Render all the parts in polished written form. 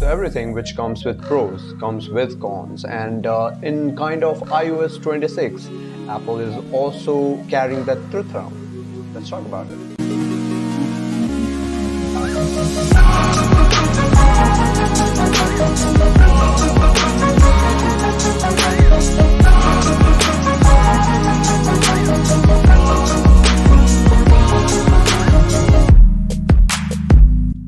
So everything which comes with pros comes with cons, and in kind of iOS 26, Apple is also carrying that truth around. Let's talk about it.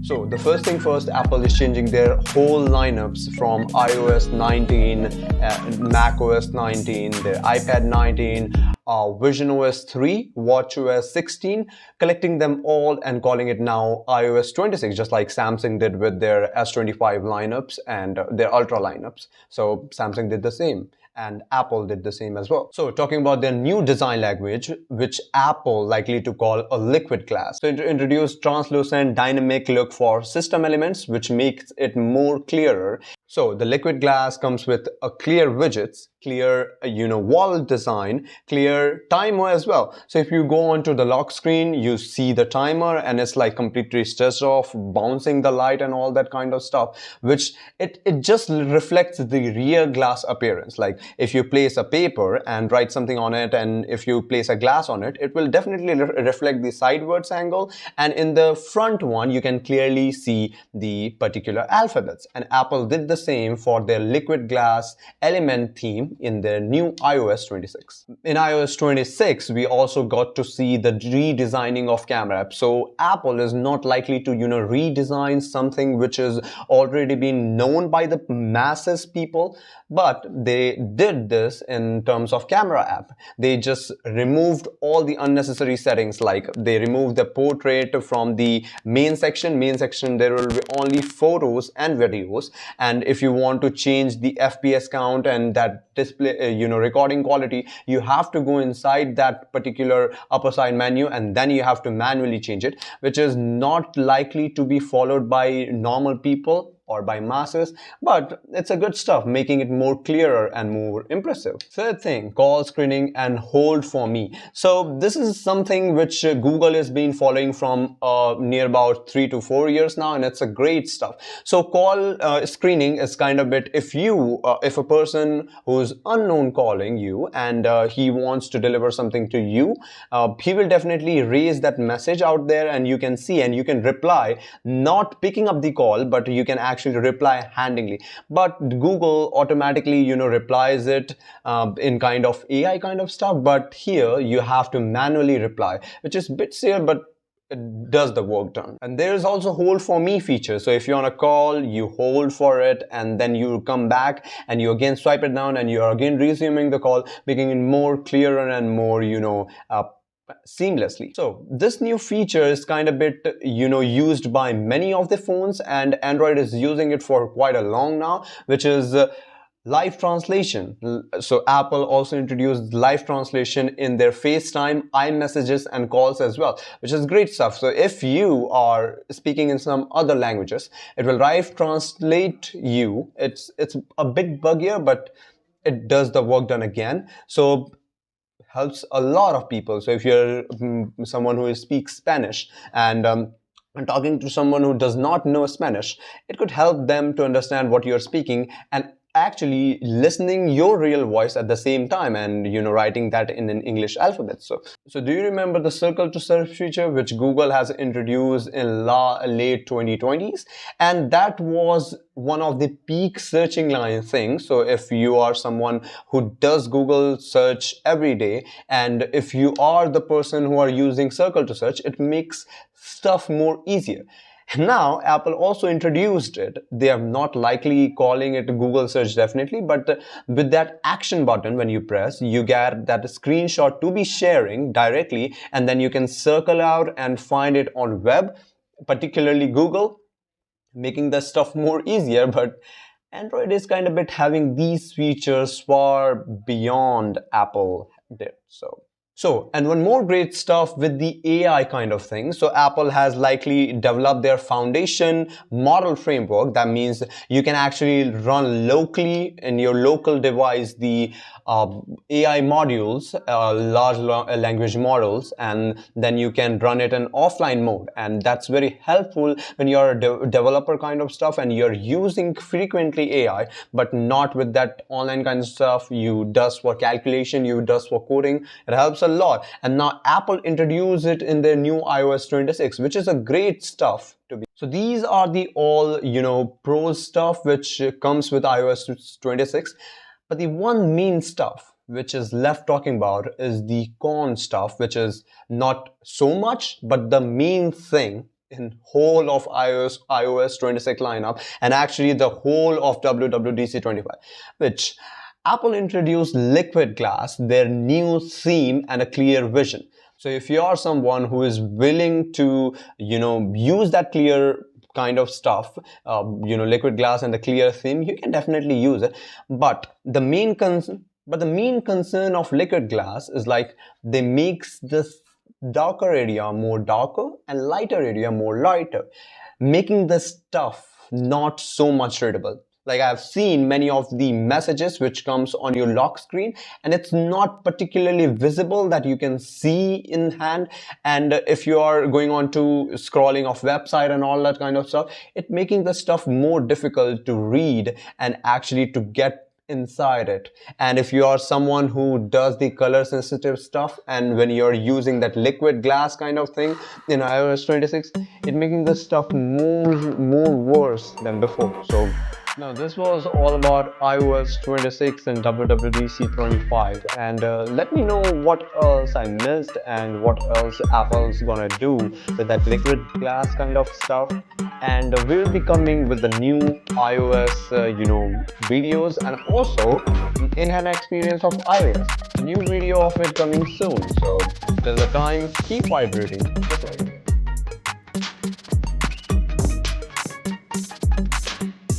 So the first thing first, Apple is changing their whole lineups from iOS 19, macOS 19, their iPad 19, visionOS 3, watchOS 16, collecting them all and calling it now iOS 26, just like Samsung did with their S25 lineups and their Ultra lineups. So Samsung did the same, and Apple did the same as well. So talking about their new design language, which Apple likely to call a liquid glass. So it introduced translucent dynamic look for system elements, which makes it more clearer. So the liquid glass comes with a clear widgets, clear, wall design, clear timer as well. So if you go onto the lock screen, you see the timer and it's like completely stressed off, bouncing the light and all that kind of stuff, which it just reflects the rear glass appearance. Like if you place a paper and write something on it, and if you place a glass on it, it will definitely reflect the sidewards angle. And in the front one, you can clearly see the particular alphabets. And Apple did the same for their liquid glass element theme in their new iOS 26. In iOS 26, we also got to see the redesigning of camera apps. So Apple is not likely to, redesign something which is already been known by the masses people, but they did this in terms of camera app. They just removed all the unnecessary settings, like they removed the portrait from the main section. There will be only photos and videos, and if you want to change the FPS count and that display, recording quality, you have to go inside that particular upper side menu, and then you have to manually change it, which is not likely to be followed by normal people or by masses, but it's a good stuff, making it more clearer and more impressive. Third thing, call screening and hold for me. So this is something which Google has been following from near about 3 to 4 years now, and it's a great stuff. So call screening is kind of bit, if a person who's unknown calling you and he wants to deliver something to you, he will definitely raise that message out there, and you can see and you can reply, not picking up the call, but you can actually reply handingly. But Google automatically, replies it in kind of AI kind of stuff. But here you have to manually reply, which is a bit silly, but it does the work done. And there is also hold for me feature. So if you're on a call, you hold for it, and then you come back and you again swipe it down, and you're again resuming the call, making it more clearer and more, seamlessly. So this new feature is kind of bit, used by many of the phones, and Android is using it for quite a long now, which is live translation. So Apple also introduced live translation in their FaceTime, iMessages, and calls as well, which is great stuff. So if you are speaking in some other languages, it will live translate you. It's a bit buggier, but it does the work done again. So helps a lot of people. So if you're someone who speaks Spanish and talking to someone who does not know Spanish, it could help them to understand what you're speaking and actually listening your real voice at the same time, and writing that in an English alphabet. So do you remember the circle to search feature which Google has introduced in late 2020s? And that was one of the peak searching line things. So if you are someone who does Google search every day, and if you are the person who are using circle to search, it makes stuff more easier. Now, Apple also introduced it. They are not likely calling it Google search definitely, but with that action button, when you press, you get that screenshot to be sharing directly, and then you can circle out and find it on web, particularly Google, making the stuff more easier. But Android is kind of bit having these features far beyond Apple did. So So, and one more great stuff with the AI kind of thing. So, Apple has likely developed their foundation model framework. That means you can actually run locally in your local device the AI modules, large language models, and then you can run it in offline mode. And that's very helpful when you're a developer kind of stuff and you're using frequently AI, but not with that online kind of stuff. You does for calculation, you does for coding. It helps a lot. And now Apple introduced it in their new iOS 26, which is a great stuff to be. So these are the all, pros stuff which comes with iOS 26. But the one main stuff which is left talking about is the con stuff, which is not so much, but the main thing in whole of iOS 26 lineup, and actually the whole of WWDC 25, which Apple introduced Liquid Glass, their new theme and a clear vision. So if you are someone who is willing to, use that clear kind of stuff, Liquid Glass and the clear theme, you can definitely use it. But the main concern of Liquid Glass is like they makes this darker area more darker and lighter area more lighter, making the stuff not so much readable. Like I've seen many of the messages which comes on your lock screen and it's not particularly visible that you can see in hand. And if you are going on to scrolling of website and all that kind of stuff, it making the stuff more difficult to read and actually to get inside it. And if you are someone who does the color sensitive stuff, and when you're using that liquid glass kind of thing in iOS 26, it making the stuff more worse than before. So now this was all about iOS 26 and WWDC 25, and let me know what else I missed and what else Apple's gonna do with that liquid glass kind of stuff. And we'll be coming with the new iOS videos and also in-hand experience of iOS. A new video of it coming soon. So till the time, keep vibrating just like